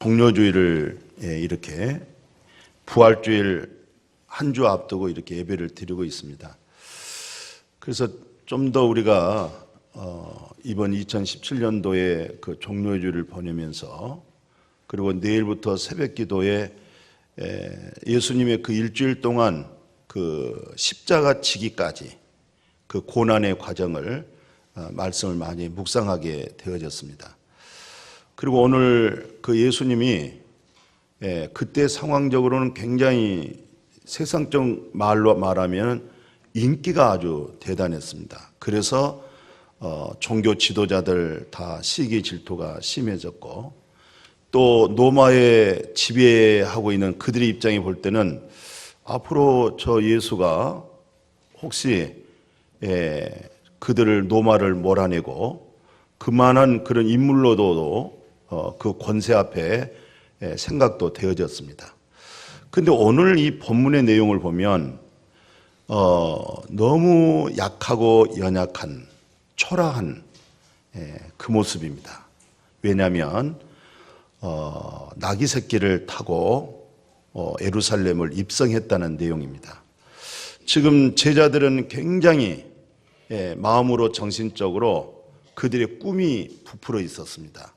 종료주일을 이렇게 부활주일 한 주 앞두고 이렇게 예배를 드리고 있습니다. 그래서 좀 더 우리가 이번 2017년도에 그 종료주일을 보내면서 그리고 내일부터 새벽기도에 예수님의 그 일주일 동안 그 십자가 지기까지 그 고난의 과정을 말씀을 많이 묵상하게 되어졌습니다. 그리고 오늘 그 예수님이 그때 상황적으로는 굉장히 세상적 말로 말하면 인기가 아주 대단했습니다. 그래서 종교 지도자들 다 시기 질투가 심해졌고 또 로마에 지배하고 있는 그들의 입장에 볼 때는 앞으로 저 예수가 혹시 그들을 로마를 몰아내고 그만한 그런 인물로도 그 권세 앞에 생각도 되어졌습니다. 근데 오늘 이 본문의 내용을 보면 너무 약하고 연약한 초라한 그 모습입니다. 왜냐하면 나귀 새끼를 타고 예루살렘을 입성했다는 내용입니다. 지금 제자들은 굉장히 마음으로 정신적으로 그들의 꿈이 부풀어 있었습니다.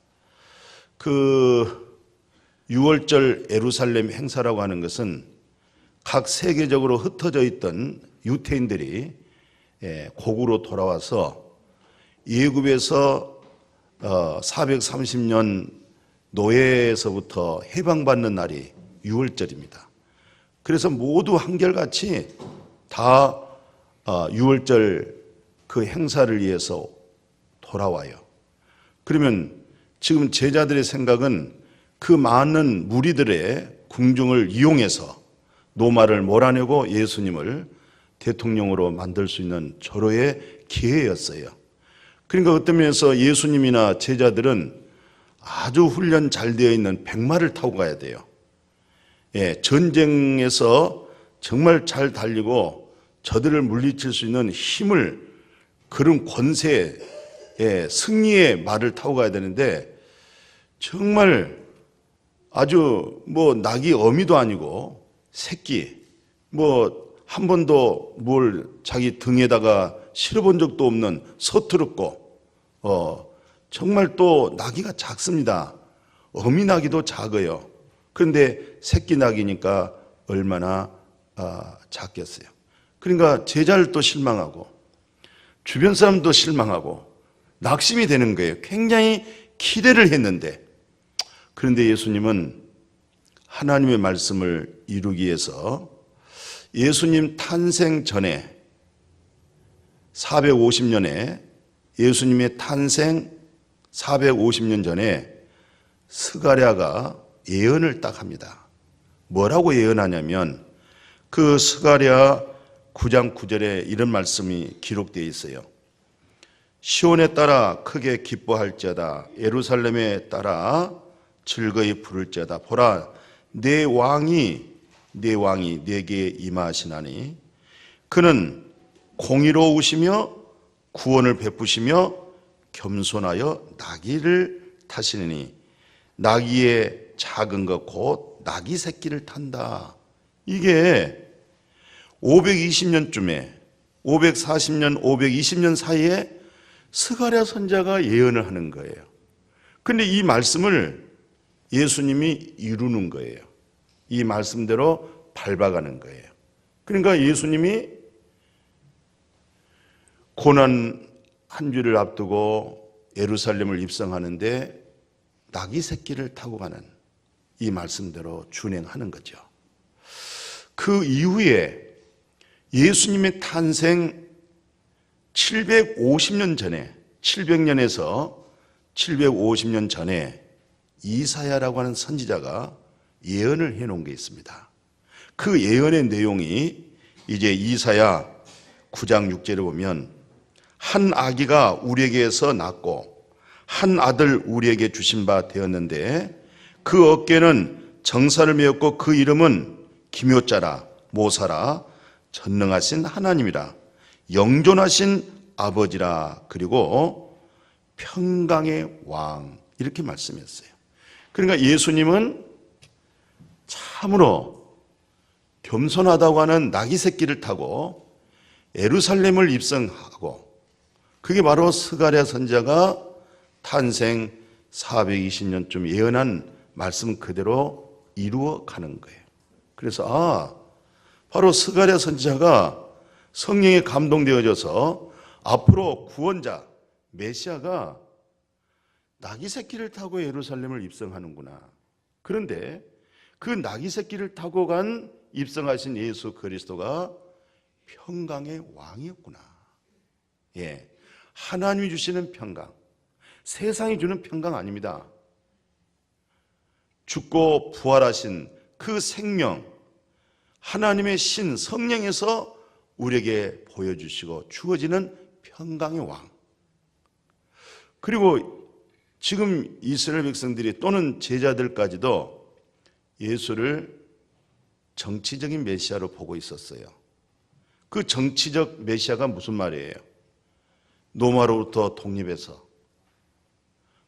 그 6월절 예루살렘 행사라고 하는 것은 각 세계적으로 흩어져 있던 유태인들이 고국으로 돌아와서 예굽에서 430년 노예에서부터 해방받는 날이 6월절입니다. 그래서 모두 한결같이 다 6월절 그 행사를 위해서 돌아와요. 그러면 지금 제자들의 생각은 그 많은 무리들의 궁중을 이용해서 로마를 몰아내고 예수님을 대통령으로 만들 수 있는 절호의 기회였어요. 그러니까 어떤 면에서 예수님이나 제자들은 아주 훈련 잘 되어 있는 백마를 타고 가야 돼요. 전쟁에서 정말 잘 달리고 저들을 물리칠 수 있는 힘을 그런 권세, 승리의 말을 타고 가야 되는데 정말 아주 낙이 어미도 아니고 새끼 한 번도 뭘 자기 등에다가 실어본 적도 없는 서투르고 정말 또 나귀가 작습니다. 어미 나귀도 작아요. 그런데 새끼 나귀니까 얼마나 작겠어요. 그러니까 제자들도 실망하고 주변 사람도 실망하고 낙심이 되는 거예요. 굉장히 기대를 했는데 그런데 예수님은 하나님의 말씀을 이루기 위해서 예수님 탄생 전에 450년에 예수님의 탄생 450년 전에 스가랴가 예언을 딱 합니다. 뭐라고 예언하냐면 그 스가랴 9장 9절에 이런 말씀이 기록되어 있어요. 시온에 따라 크게 기뻐할지어다 예루살렘에 따라 즐거이 부를지어다 보라 내 왕이 내게 임하시나니 그는 공의로우시며 구원을 베푸시며 겸손하여 나귀를 타시느니 나귀의 작은 것 곧 나귀 새끼를 탄다. 이게 520년쯤에 540년 520년 사이에 스가랴 선지자가 예언을 하는 거예요. 그런데 이 말씀을 예수님이 이루는 거예요. 이 말씀대로 밟아가는 거예요. 그러니까 예수님이 고난 한 주를 앞두고 예루살렘을 입성하는데 나귀 새끼를 타고 가는 이 말씀대로 준행하는 거죠. 그 이후에 예수님의 탄생 750년 전에 700년에서 750년 전에 이사야라고 하는 선지자가 예언을 해놓은 게 있습니다. 그 예언의 내용이 이제 이사야 9장 6절에 보면 한 아기가 우리에게서 낳고 한 아들 우리에게 주신 바 되었는데 그 어깨는 정사를 메었고 그 이름은 기묘자라 모사라 전능하신 하나님이라 영존하신 아버지라 그리고 평강의 왕 이렇게 말씀했어요. 그러니까 예수님은 참으로 겸손하다고 하는 나귀 새끼를 타고 예루살렘을 입성하고, 그게 바로 스가랴 선지자가 탄생 420년쯤 예언한 말씀 그대로 이루어 가는 거예요. 그래서 바로 스가랴 선지자가 성령에 감동되어져서 앞으로 구원자 메시아가 나귀 새끼를 타고 예루살렘을 입성하는구나. 그런데 그 나귀 새끼를 타고 간 입성하신 예수 그리스도가 평강의 왕이었구나. 예, 하나님이 주시는 평강, 세상이 주는 평강 아닙니다. 죽고 부활하신 그 생명, 하나님의 신 성령에서 우리에게 보여주시고 주어지는 평강의 왕. 그리고 지금 이스라엘 백성들이 또는 제자들까지도 예수를 정치적인 메시아로 보고 있었어요. 그 정치적 메시아가 무슨 말이에요? 로마로부터 독립해서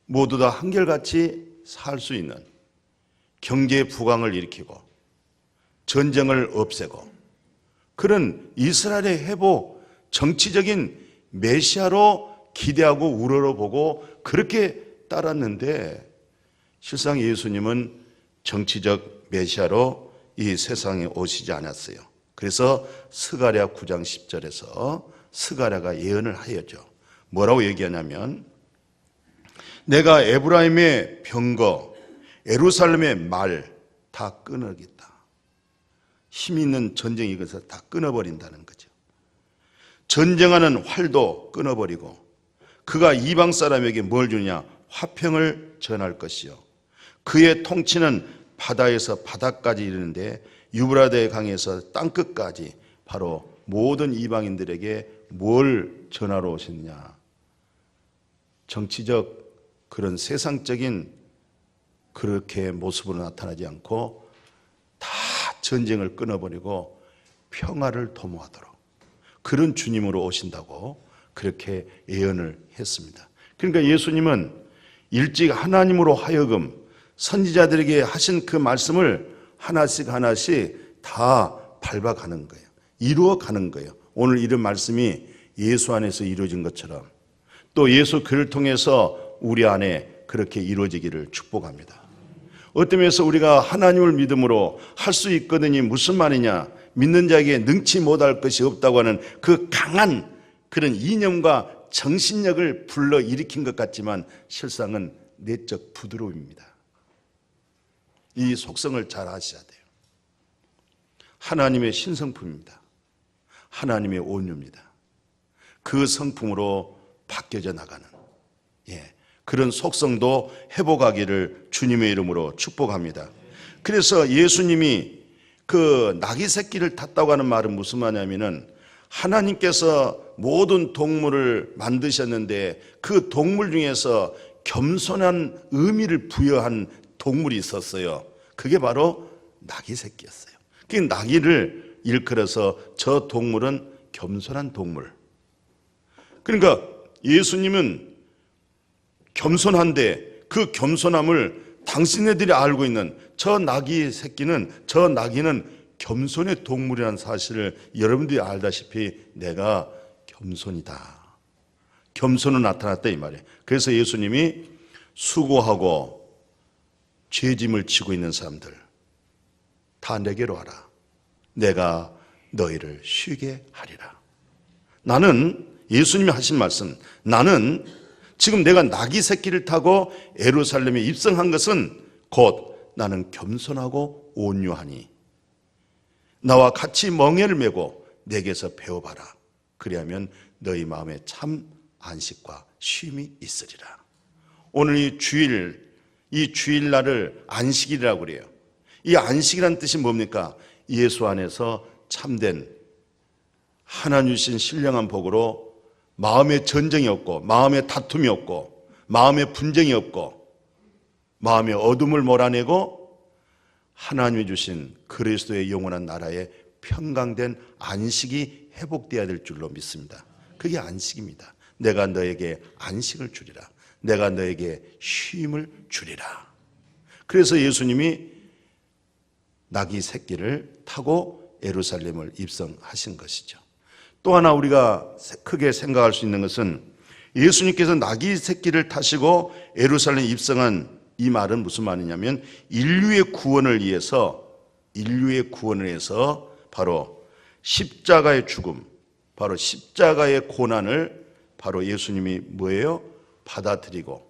모두 다 한결같이 살 수 있는 경제 부강을 일으키고 전쟁을 없애고 그런 이스라엘의 회복, 정치적인 메시아로 기대하고 우러러보고 그렇게 따랐는데, 실상 예수님은 정치적 메시아로 이 세상에 오시지 않았어요. 그래서 스가랴 9장 10절에서 스가랴가 예언을 하여죠. 뭐라고 얘기하냐면, 내가 에브라임의 병거, 예루살렘의 말 다 끊어겠다. 힘 있는 전쟁이 이것을 다 끊어버린다는 거죠. 전쟁하는 활도 끊어버리고, 그가 이방 사람에게 뭘 주냐? 화평을 전할 것이요, 그의 통치는 바다에서 바다까지 이르는데 유브라데 강에서 땅끝까지 바로 모든 이방인들에게 뭘 전하러 오셨냐? 정치적 그런 세상적인 그렇게 모습으로 나타나지 않고 다 전쟁을 끊어버리고 평화를 도모하도록 그런 주님으로 오신다고 그렇게 예언을 했습니다. 그러니까 예수님은 일찍 하나님으로 하여금 선지자들에게 하신 그 말씀을 하나씩 하나씩 다 밟아가는 거예요. 이루어가는 거예요. 오늘 이런 말씀이 예수 안에서 이루어진 것처럼 또 예수 그를 통해서 우리 안에 그렇게 이루어지기를 축복합니다. 어떤 면에서 우리가 하나님을 믿음으로 할 수 있거든이 무슨 말이냐? 믿는 자에게 능치 못할 것이 없다고 하는 그 강한 그런 이념과 정신력을 불러일으킨 것 같지만 실상은 내적 부드러움입니다. 이 속성을 잘 아셔야 돼요. 하나님의 신성품입니다. 하나님의 온유입니다. 그 성품으로 바뀌어져 나가는 그런 속성도 회복하기를 주님의 이름으로 축복합니다. 그래서 예수님이 그 나귀 새끼를 탔다고 하는 말은 무슨 말이냐면은, 하나님께서 모든 동물을 만드셨는데 그 동물 중에서 겸손한 의미를 부여한 동물이 있었어요. 그게 바로 나귀 새끼였어요. 그 나귀를 일컬어서 저 동물은 겸손한 동물. 그러니까 예수님은 겸손한데 그 겸손함을 당신네들이 알고 있는 저 나귀 새끼는, 저 나귀는 겸손의 동물이라는 사실을 여러분들이 알다시피 내가 겸손이다. 겸손은 나타났다 이 말이에요. 그래서 예수님이 수고하고 죄짐을 지고 있는 사람들 다 내게로 와라. 내가 너희를 쉬게 하리라. 나는, 예수님이 하신 말씀, 나는 지금 내가 나귀 새끼를 타고 예루살렘에 입성한 것은 곧 나는 겸손하고 온유하니 나와 같이 멍에를 메고 내게서 배워봐라. 그리하면 너희 마음에 참 안식과 쉼이 있으리라. 오늘 이 주일날을 안식이라고 그래요. 이 안식이라는 뜻이 뭡니까? 예수 안에서 참된 하나님 주신 신령한 복으로 마음에 전쟁이 없고, 마음에 다툼이 없고, 마음에 분쟁이 없고, 마음의 어둠을 몰아내고 하나님이 주신 그리스도의 영원한 나라에 평강된 안식이 회복되어야 될 줄로 믿습니다. 그게 안식입니다. 내가 너에게 안식을 주리라. 내가 너에게 쉼을 주리라. 그래서 예수님이 나귀 새끼를 타고 예루살렘을 입성하신 것이죠. 또 하나 우리가 크게 생각할 수 있는 것은 예수님께서 나귀 새끼를 타시고 예루살렘에 입성한 이 말은 무슨 말이냐면 인류의 구원을 위해서 바로 십자가의 죽음, 바로 십자가의 고난을 바로 예수님이 뭐예요? 받아들이고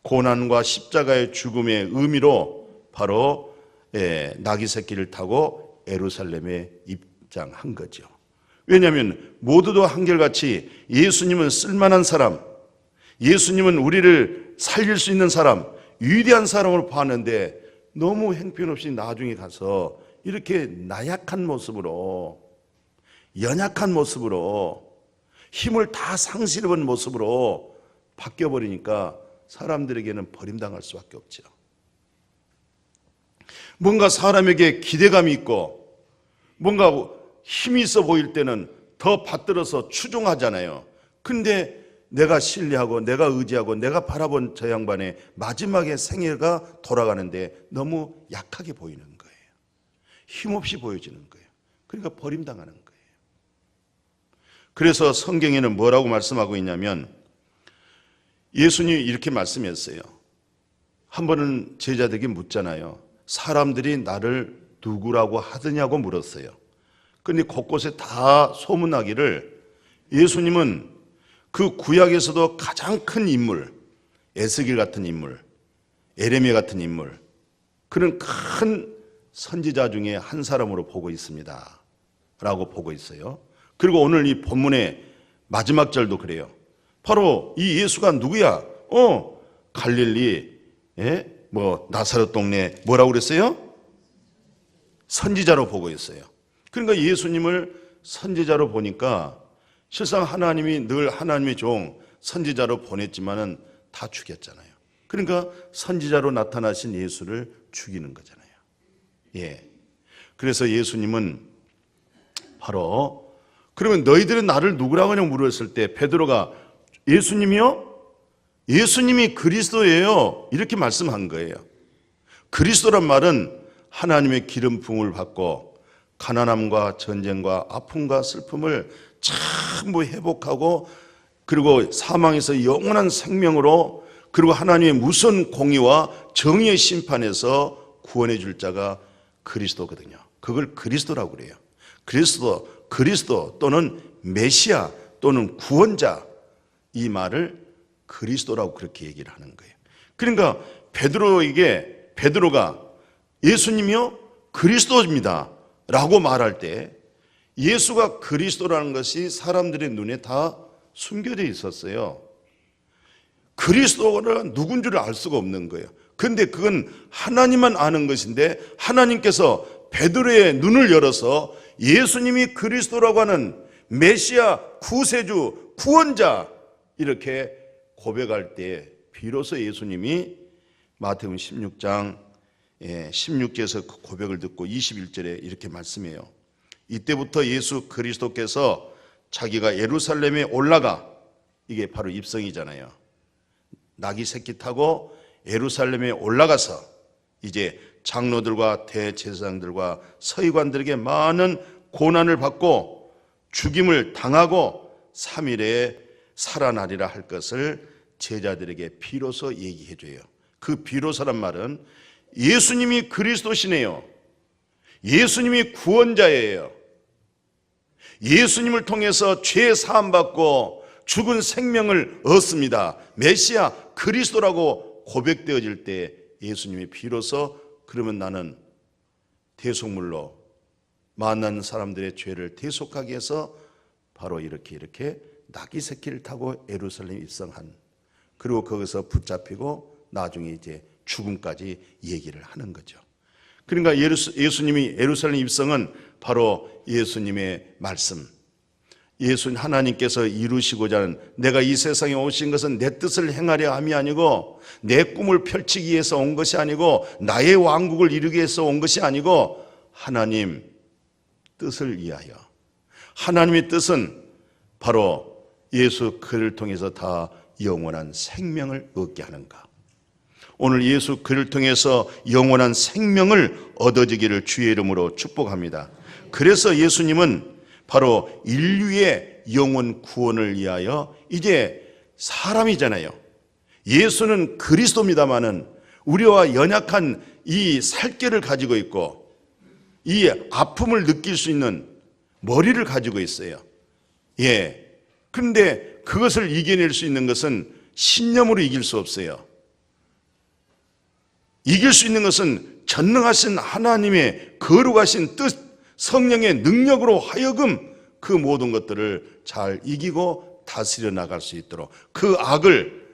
고난과 십자가의 죽음의 의미로 바로 나귀 새끼를 타고 예루살렘에 입장한 거죠. 왜냐하면 모두도 한결같이 예수님은 쓸만한 사람, 예수님은 우리를 살릴 수 있는 사람, 위대한 사람으로 봤는데 너무 형편없이 나중에 가서 이렇게 나약한 모습으로, 연약한 모습으로, 힘을 다 상실해본 모습으로 바뀌어버리니까 사람들에게는 버림당할 수밖에 없죠. 뭔가 사람에게 기대감이 있고 뭔가 힘이 있어 보일 때는 더 받들어서 추종하잖아요. 근데 내가 신뢰하고 내가 의지하고 내가 바라본 저 양반의 마지막에 생애가 돌아가는데 너무 약하게 보이는 거예요. 힘없이 보여지는 거예요. 그러니까 버림당하는 거예요. 그래서 성경에는 뭐라고 말씀하고 있냐면 예수님이 이렇게 말씀했어요. 한 번은 제자들에게 묻잖아요. 사람들이 나를 누구라고 하더냐고 물었어요. 그런데 곳곳에 다 소문나기를 예수님은 그 구약에서도 가장 큰 인물, 에스겔 같은 인물, 에레미야 같은 인물, 그런 큰 선지자 중에 한 사람으로 보고 있습니다 라고 보고 있어요. 그리고 오늘 이 본문의 마지막 절도 그래요. 바로 이 예수가 누구야? 갈릴리, 나사렛 동네 뭐라고 그랬어요? 선지자로 보고 있어요. 그러니까 예수님을 선지자로 보니까 실상 하나님이 늘 하나님의 종 선지자로 보냈지만은 다 죽였잖아요. 그러니까 선지자로 나타나신 예수를 죽이는 거잖아요. 그래서 예수님은 바로 그러면 너희들은 나를 누구라고 하냐고 물었을 때 베드로가 예수님이요? 예수님이 그리스도예요. 이렇게 말씀한 거예요. 그리스도란 말은 하나님의 기름 부음을 받고 가난함과 전쟁과 아픔과 슬픔을 전부 회복하고 그리고 사망에서 영원한 생명으로 그리고 하나님의 무서운 공의와 정의의 심판에서 구원해 줄 자가 그리스도거든요. 그걸 그리스도라고 그래요. 그리스도 또는 메시아 또는 구원자, 이 말을 그리스도라고 그렇게 얘기를 하는 거예요. 그러니까 베드로가 예수님이요? 그리스도입니다 라고 말할 때 예수가 그리스도라는 것이 사람들의 눈에 다 숨겨져 있었어요. 그리스도가 누군 줄 알 수가 없는 거예요. 그런데 그건 하나님만 아는 것인데 하나님께서 베드로의 눈을 열어서 예수님이 그리스도라고 하는 메시아, 구세주, 구원자 이렇게 고백할 때 비로소 예수님이 마태복음 16장 16절에서 그 고백을 듣고 21절에 이렇게 말씀해요. 이때부터 예수 그리스도께서 자기가 예루살렘에 올라가, 이게 바로 입성이잖아요. 나귀 새끼 타고 예루살렘에 올라가서 이제 장로들과 대제사장들과 서기관들에게 많은 고난을 받고 죽임을 당하고 3일에 살아나리라 할 것을 제자들에게 비로소 얘기해 줘요. 그 비로소란 말은 예수님이 그리스도시네요. 예수님이 구원자예요. 예수님을 통해서 죄 사함 받고 죽은 생명을 얻습니다. 메시아 그리스도라고 고백되어질 때 예수님이 비로소 그러면 나는 대속물로 만난 사람들의 죄를 대속하기 위해서 바로 이렇게 나귀 새끼를 타고 예루살렘에 입성한, 그리고 거기서 붙잡히고 나중에 이제 죽음까지 얘기를 하는 거죠. 그러니까 예수님이 예루살렘 입성은 바로 예수님의 말씀, 하나님께서 이루시고자 하는, 내가 이 세상에 오신 것은 내 뜻을 행하려 함이 아니고 내 꿈을 펼치기 위해서 온 것이 아니고 나의 왕국을 이루기 위해서 온 것이 아니고 하나님 뜻을 위하여, 하나님의 뜻은 바로 예수 그를 통해서 다 영원한 생명을 얻게 하는가. 오늘 예수 그를 통해서 영원한 생명을 얻어지기를 주의 이름으로 축복합니다. 그래서 예수님은 바로 인류의 영혼 구원을 위하여 이제 사람이잖아요. 예수는 그리스도입니다마는 우리와 연약한 이 살결을 가지고 있고 이 아픔을 느낄 수 있는 머리를 가지고 있어요. 그런데 그것을 이겨낼 수 있는 것은 신념으로 이길 수 없어요. 이길 수 있는 것은 전능하신 하나님의 거룩하신 뜻, 성령의 능력으로 하여금 그 모든 것들을 잘 이기고 다스려 나갈 수 있도록, 그 악을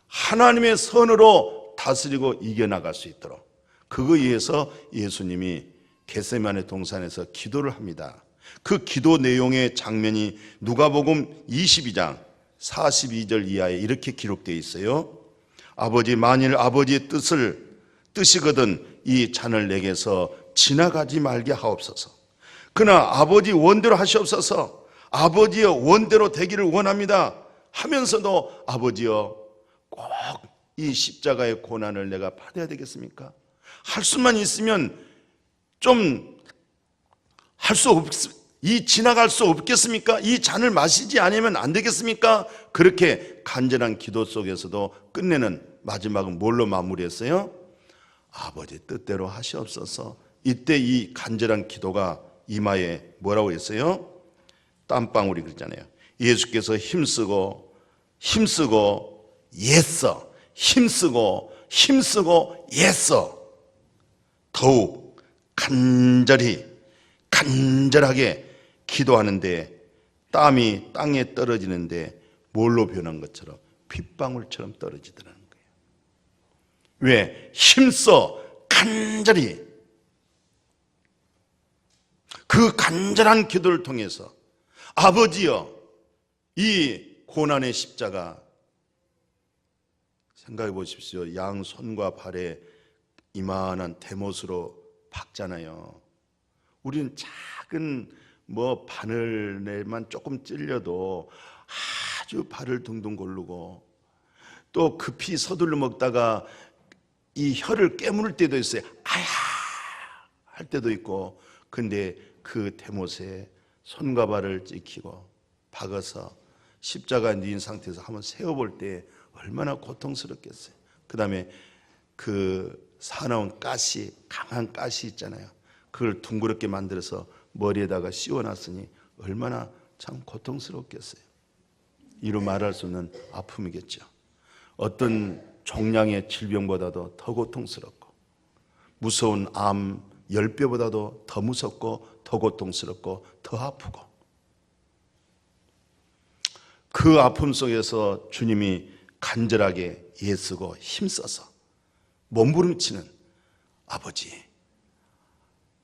하나님의 선으로 다스리고 이겨나갈 수 있도록, 그거에 의해서 예수님이 겟세마네 동산에서 기도를 합니다. 그 기도 내용의 장면이 누가복음 22장 42절 이하에 이렇게 기록되어 있어요. 아버지, 만일 아버지의 뜻이거든 이 잔을 내게서 지나가지 말게 하옵소서. 그러나 아버지 원대로 하시옵소서. 아버지여 원대로 되기를 원합니다 하면서도 아버지여 꼭 이 십자가의 고난을 내가 받아야 되겠습니까? 할 수만 있으면 좀 지나갈 수 없겠습니까? 이 잔을 마시지 않으면 안 되겠습니까? 그렇게 간절한 기도 속에서도 끝내는 마지막은 뭘로 마무리했어요? 아버지 뜻대로 하시옵소서. 이때 이 간절한 기도가 이마에 뭐라고 했어요? 땀방울이 그러잖아요. 예수께서 힘쓰고 애써, 힘쓰고 애써 더욱 간절하게 기도하는데 땀이 땅에 떨어지는데 뭘로 변한 것처럼 핏방울처럼 떨어지더라는 거예요. 왜? 힘써 간절히, 그 간절한 기도를 통해서 아버지여 이 고난의 십자가 생각해 보십시오. 양 손과 발에 이만한 대못으로 박잖아요. 우리는 작은 바늘에만 조금 찔려도 아주 발을 둥둥 고르고, 또 급히 서둘러 먹다가 이 혀를 깨물 때도 있어요. 아야 할 때도 있고. 근데 그 대못에 손과 발을 찍히고 박아서 십자가 뉘인 상태에서 한번 세워볼 때 얼마나 고통스럽겠어요. 그 다음에 그 사나운 가시, 강한 가시 있잖아요. 그걸 둥그렇게 만들어서 머리에다가 씌워놨으니 얼마나 참 고통스럽겠어요. 이루 말할 수 없는 아픔이겠죠. 어떤 종양의 질병보다도 더 고통스럽고, 무서운 암 10배보다도 더 무섭고 더 고통스럽고 더 아프고, 그 아픔 속에서 주님이 간절하게 애쓰고 힘써서 몸부림치는 아버지,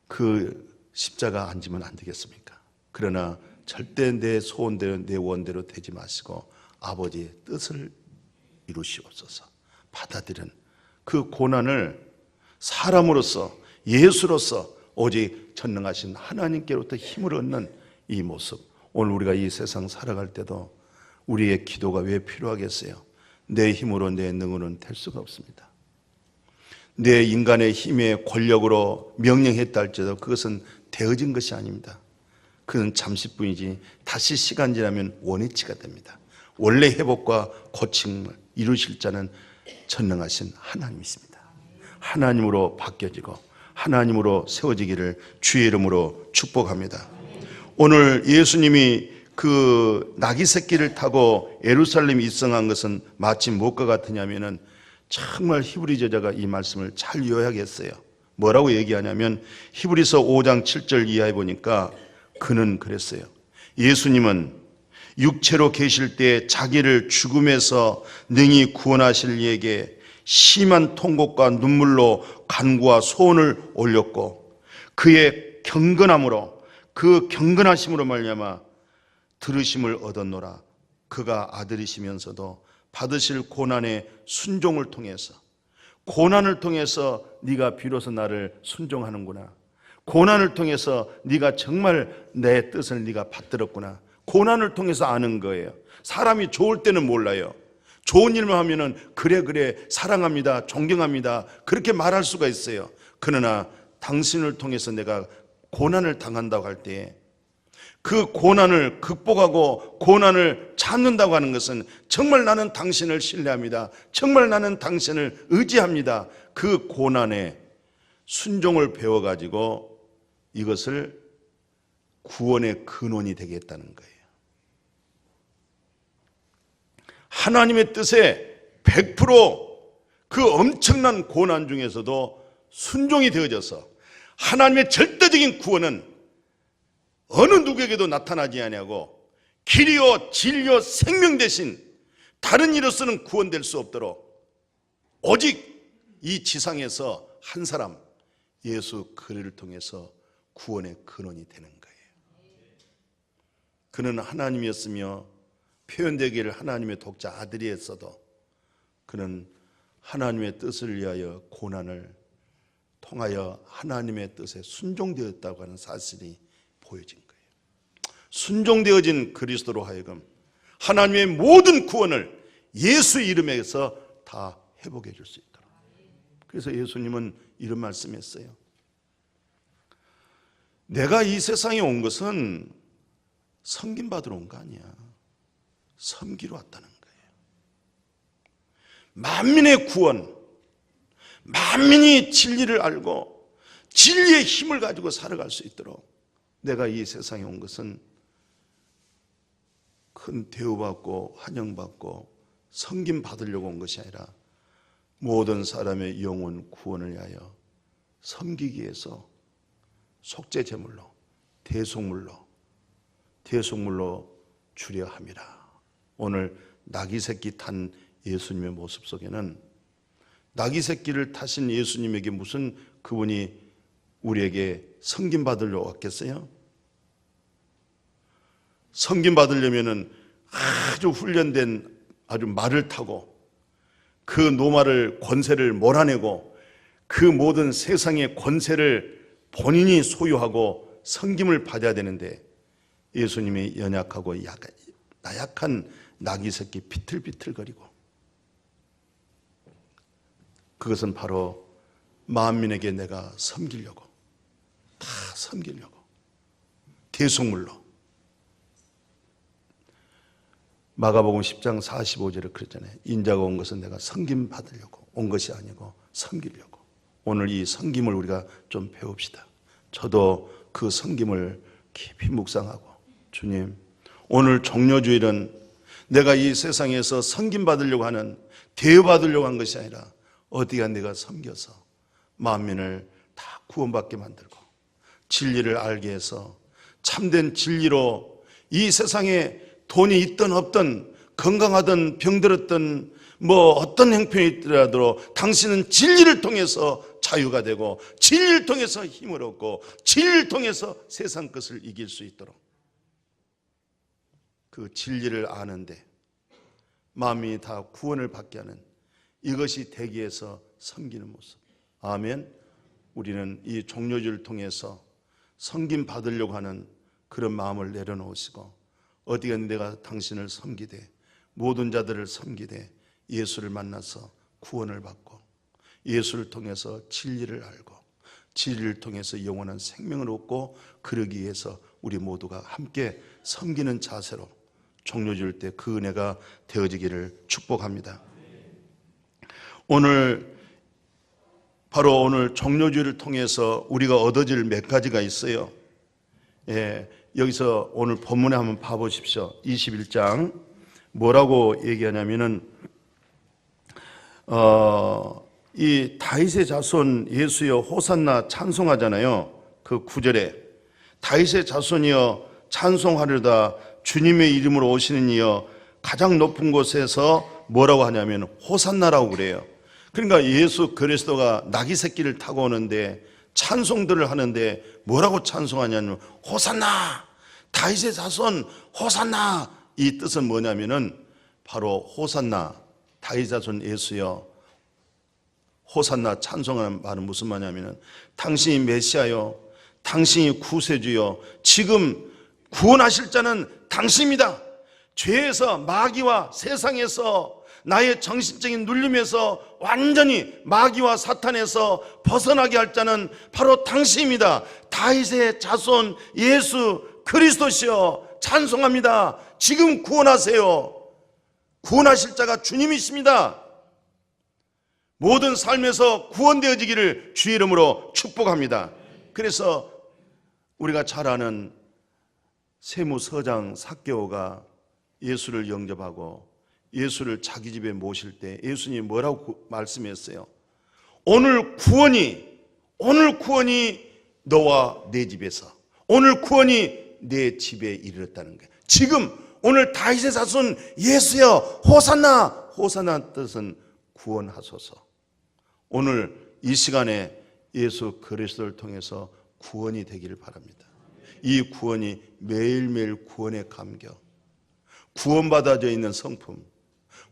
그 십자가 안 지면 안 되겠습니까? 그러나 절대 내 소원대로 내 원대로 되지 마시고 아버지의 뜻을 이루시옵소서. 받아들인 그 고난을 사람으로서, 예수로서 오직 전능하신 하나님께로부터 힘을 얻는 이 모습, 오늘 우리가 이 세상 살아갈 때도 우리의 기도가 왜 필요하겠어요? 내 힘으로, 내 능으로는 될 수가 없습니다. 내 인간의 힘의 권력으로 명령했다 할지라도 그것은 되어진 것이 아닙니다. 그는 잠시뿐이지 다시 시간 지나면 원위치가 됩니다. 원래 회복과 고침을 이루실 자는 전능하신 하나님이십니다. 하나님으로 바뀌어지고 하나님으로 세워지기를 주의 이름으로 축복합니다. 오늘 예수님이 그 나귀 새끼를 타고 예루살렘에 입성한 것은 마치 무엇과 같으냐면은, 정말 히브리 저자가 이 말씀을 잘 요약했어요. 뭐라고 얘기하냐면 히브리서 5장 7절 이하에 보니까 그는 그랬어요. 예수님은 육체로 계실 때 자기를 죽음에서 능히 구원하실 이에게 심한 통곡과 눈물로 간구와 소원을 올렸고, 그의 경건함으로, 그 경건하심으로 말미암아 들으심을 얻었노라. 그가 아들이시면서도 받으실 고난의 순종을 통해서, 고난을 통해서 네가 비로소 나를 순종하는구나, 고난을 통해서 네가 정말 내 뜻을 네가 받들었구나, 고난을 통해서 아는 거예요. 사람이 좋을 때는 몰라요. 좋은 일만 하면은 그래 사랑합니다, 존경합니다 그렇게 말할 수가 있어요. 그러나 당신을 통해서 내가 고난을 당한다고 할 때 그 고난을 극복하고 고난을 참는다고 하는 것은 정말 나는 당신을 신뢰합니다, 정말 나는 당신을 의지합니다, 그 고난에 순종을 배워가지고 이것을 구원의 근원이 되겠다는 거예요. 하나님의 뜻에 100% 그 엄청난 고난 중에서도 순종이 되어져서 하나님의 절대적인 구원은 어느 누구에게도 나타나지 아니하고 길이요 진리요 생명 대신 다른 이로서는 구원될 수 없도록 오직 이 지상에서 한 사람 예수 그리스도를 통해서 구원의 근원이 되는 거예요. 그는 하나님이었으며 표현되기를 하나님의 독자 아들이 했어도 그는 하나님의 뜻을 위하여 고난을 통하여 하나님의 뜻에 순종되었다고 하는 사실이 보여진 거예요. 순종되어진 그리스도로 하여금 하나님의 모든 구원을 예수 이름에서 다 회복해 줄 수 있도록. 그래서 예수님은 이런 말씀했어요. 내가 이 세상에 온 것은 섬김받으러 온 거 아니야, 섬기러 왔다는 거예요. 만민의 구원, 만민이 진리를 알고 진리의 힘을 가지고 살아갈 수 있도록 내가 이 세상에 온 것은 큰 대우받고 환영받고 섬김받으려고 온 것이 아니라 모든 사람의 영혼 구원을 위하여 섬기기 위해서 속죄제물로 대속물로 주려 함이라. 오늘 나귀 새끼 탄 예수님의 모습 속에는 나귀 새끼를 타신 예수님에게 무슨 그분이 우리에게 섬김 받으려 왔겠어요? 섬김 받으려면은 아주 훈련된 아주 말을 타고 그 노말을 권세를 몰아내고 그 모든 세상의 권세를 본인이 소유하고 섬김을 받아야 되는데 예수님이 연약하고 나약한 나귀 새끼 비틀비틀거리고 그것은 바로 만민에게 내가 섬기려고 다 섬기려고 대속물로 마가복음 10장 45절에 그랬잖아요. 인자가 온 것은 내가 섬김 받으려고 온 것이 아니고 섬기려고. 오늘 이 섬김을 우리가 좀 배웁시다. 저도 그 섬김을 깊이 묵상하고 주님 오늘 종려주일은 내가 이 세상에서 섬김 받으려고 하는 대우받으려고 한 것이 아니라 어디가 내가 섬겨서 만민을 다 구원받게 만들고 진리를 알게 해서 참된 진리로 이 세상에 돈이 있든 없든 건강하든 병들었든 뭐 어떤 형편이 있더라도 당신은 진리를 통해서 자유가 되고 진리를 통해서 힘을 얻고 진리를 통해서 세상 것을 이길 수 있도록 그 진리를 아는데 마음이 다 구원을 받게 하는 이것이 대기에서 섬기는 모습. 아멘. 우리는 이 종료주를 통해서 섬김 받으려고 하는 그런 마음을 내려놓으시고 어디가 내가 당신을 섬기되 모든 자들을 섬기되 예수를 만나서 구원을 받고 예수를 통해서 진리를 알고 진리를 통해서 영원한 생명을 얻고 그러기 위해서 우리 모두가 함께 섬기는 자세로 종료줄 때 그 은혜가 되어지기를 축복합니다. 바로 오늘 종료주를 통해서 우리가 얻어질 몇 가지가 있어요. 여기서 오늘 본문에 한번 봐보십시오. 21장 뭐라고 얘기하냐면은 이 다윗의 자손 예수여 호산나 찬송하잖아요. 그 9절에 다윗의 자손이여 찬송하려다 주님의 이름으로 오시는 이여 가장 높은 곳에서 뭐라고 하냐면 호산나라고 그래요. 그러니까 예수 그리스도가 나귀 새끼를 타고 오는데 찬송들을 하는데 뭐라고 찬송하냐면 호산나 다윗의 자손 호산나. 이 뜻은 뭐냐면은 바로 호산나 다윗 자손 예수여 호산나 찬송하는 말은 무슨 말이냐면은 당신이 메시아요 당신이 구세주요 지금 구원하실 자는 당신입니다. 죄에서 마귀와 세상에서 나의 정신적인 눌림에서 완전히 마귀와 사탄에서 벗어나게 할 자는 바로 당신입니다. 다윗의 자손 예수 그리스도시여 찬송합니다. 지금 구원하세요. 구원하실 자가 주님이십니다. 모든 삶에서 구원되어지기를 주의 이름으로 축복합니다. 그래서 우리가 잘 아는 세무서장 삭개오가 예수를 영접하고 예수를 자기 집에 모실 때 예수님이 뭐라고 말씀했어요? 오늘 구원이 너와 내 집에서, 오늘 구원이 내 집에 이르렀다는 거예요. 지금 오늘 다윗의 자손 예수여 호산나, 호산나 뜻은 구원하소서. 오늘 이 시간에 예수 그리스도를 통해서 구원이 되기를 바랍니다. 이 구원이 매일매일 구원의 감격, 구원받아져 있는 성품,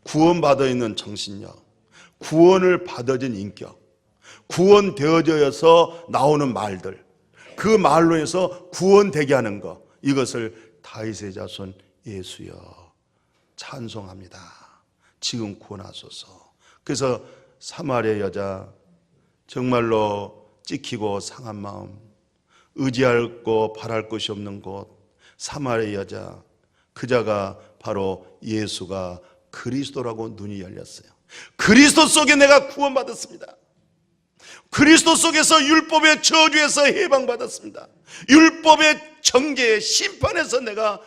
구원받아 있는 정신력, 구원을 받아진 인격, 구원되어져서 나오는 말들, 그 말로 해서 구원되게 하는 것, 이것을 다윗의 자손 예수여 찬송합니다. 지금 구원하소서. 그래서 사마리아 여자, 정말로 찍히고 상한 마음, 의지할 거 바랄 것이 없는 곳 사마리아 여자, 그자가 바로 예수가 그리스도라고 눈이 열렸어요. 그리스도 속에 내가 구원받았습니다. 그리스도 속에서 율법의 저주에서 해방받았습니다. 율법의 정죄의 심판에서 내가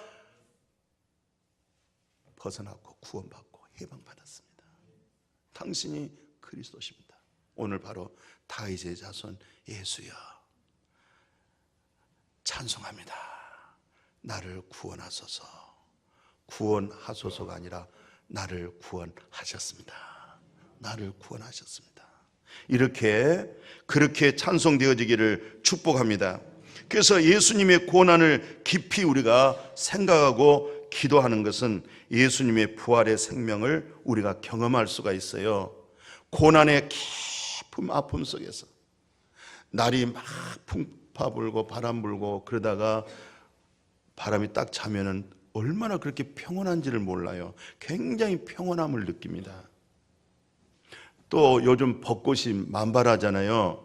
벗어났고 구원받고 해방받았습니다. 당신이 그리스도십니다. 오늘 바로 다윗의 자손 예수여 찬송합니다. 나를 구원하소서. 구원하소서가 아니라 나를 구원하셨습니다. 나를 구원하셨습니다. 그렇게 찬송되어지기를 축복합니다. 그래서 예수님의 고난을 깊이 우리가 생각하고 기도하는 것은 예수님의 부활의 생명을 우리가 경험할 수가 있어요. 고난의 깊은 아픔 속에서 날이 막 풍파 불고 바람 불고 그러다가 바람이 딱 차면은 얼마나 그렇게 평온한지를 몰라요. 굉장히 평온함을 느낍니다. 또 요즘 벚꽃이 만발하잖아요.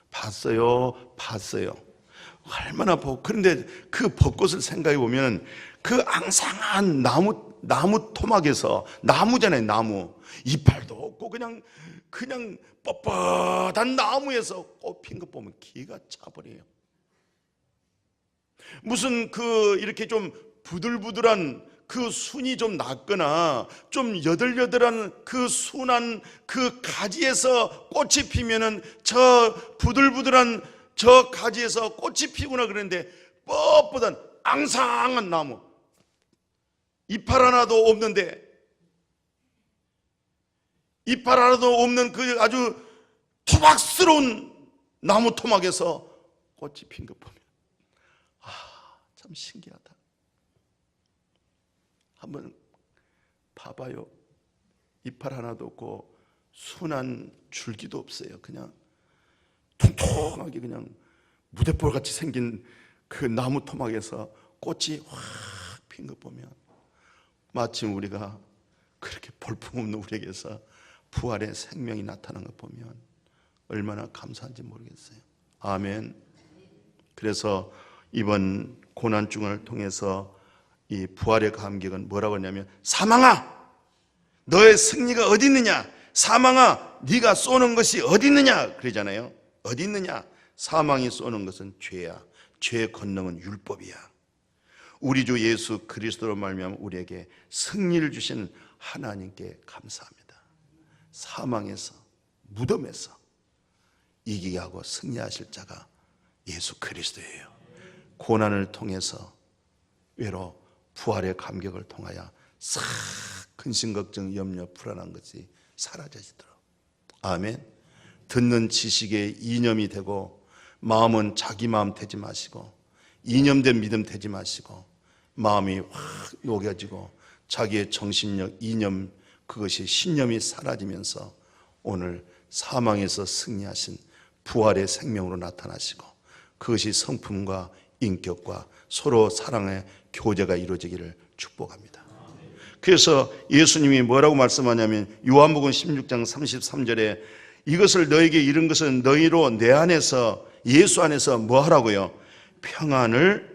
봤어요. 얼마나 그런데 그 벚꽃을 생각해 보면 그 앙상한 나무 토막에서, 나무잖아요, 나무. 이빨도 없고 그냥 뻣뻣한 나무에서 꽃 핀 거 보면 기가 차버려요. 무슨 이렇게 좀 부들부들한 그 순이 좀 낮거나 좀 여들여들한 그 순한 그 가지에서 꽃이 피면은 저 부들부들한 저 가지에서 꽃이 피구나 그러는데 뻣뻣한 앙상한 나무, 이빨 하나도 없는데, 이빨 하나도 없는 그 아주 투박스러운 나무 토막에서 꽃이 핀 것 보면 참 신기하다. 한번 봐봐요. 이빨 하나도 없고 순한 줄기도 없어요. 그냥 통통하게 그냥 무대볼 같이 생긴 그 나무 토막에서 꽃이 확 핀 것 보면 마침 우리가 그렇게 볼품없는 우리에게서 부활의 생명이 나타난 것 보면 얼마나 감사한지 모르겠어요. 아멘. 그래서 이번 고난중을 통해서 이 부활의 감격은 뭐라고 하냐면, 사망아 너의 승리가 어디 있느냐, 사망아 네가 쏘는 것이 어디 있느냐 그러잖아요. 어디 있느냐? 사망이 쏘는 것은 죄야. 죄의 권능은 율법이야. 우리 주 예수 그리스도로 말미암아 우리에게 승리를 주신 하나님께 감사합니다. 사망에서, 무덤에서 이기게 하고 승리하실 자가 예수 그리스도예요. 고난을 통해서 외로 부활의 감격을 통하여 싹 근심 걱정 염려 불안한 것이 사라져지도록. 아멘. 듣는 지식에 이념이 되고 마음은 자기 마음 되지 마시고 이념된 믿음 되지 마시고 마음이 확 녹여지고 자기의 정신력, 이념, 그것이 신념이 사라지면서 오늘 사망에서 승리하신 부활의 생명으로 나타나시고 그것이 성품과 인격과 서로 사랑의 교제가 이루어지기를 축복합니다. 그래서 예수님이 뭐라고 말씀하냐면 요한복음 16장 33절에 이것을 너에게 이른 것은 너희로 내 안에서 예수 안에서 뭐 하라고요? 평안을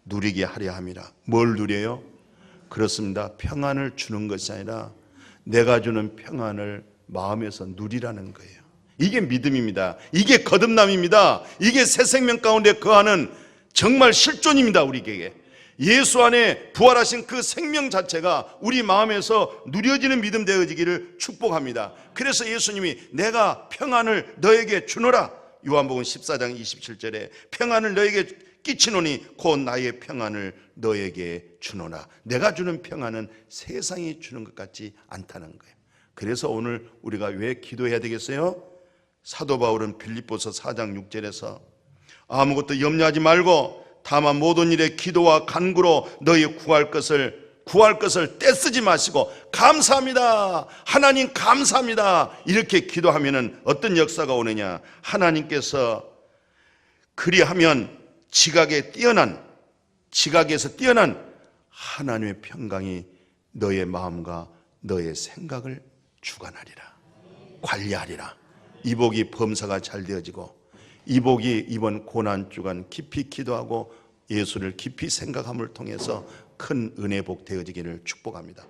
누리게 하려 함이라. 뭘 누려요? 그렇습니다. 평안을 주는 것이 아니라 내가 주는 평안을 마음에서 누리라는 거예요. 이게 믿음입니다. 이게 거듭남입니다. 이게 새 생명 가운데 거하는 정말 실존입니다. 우리에게 예수 안에 부활하신 그 생명 자체가 우리 마음에서 누려지는 믿음 되어지기를 축복합니다. 그래서 예수님이 내가 평안을 너에게 주노라. 요한복음 14장 27절에 평안을 너에게 끼치노니 곧 나의 평안을 너에게 주노라. 내가 주는 평안은 세상이 주는 것 같지 않다는 거예요. 그래서 오늘 우리가 왜 기도해야 되겠어요? 사도 바울은 빌립보서 4장 6절에서 아무것도 염려하지 말고 다만 모든 일에 기도와 간구로 너희 구할 것을 떼쓰지 마시고 감사합니다. 하나님 감사합니다. 이렇게 기도하면은 어떤 역사가 오느냐? 하나님께서 그리하면 지각에서 뛰어난 하나님의 평강이 너의 마음과 너의 생각을 주관하리라. 관리하리라. 이복이 범사가 잘 되어지고 이복이 이번 고난주간 깊이 기도하고 예수를 깊이 생각함을 통해서 큰 은혜복 되어지기를 축복합니다.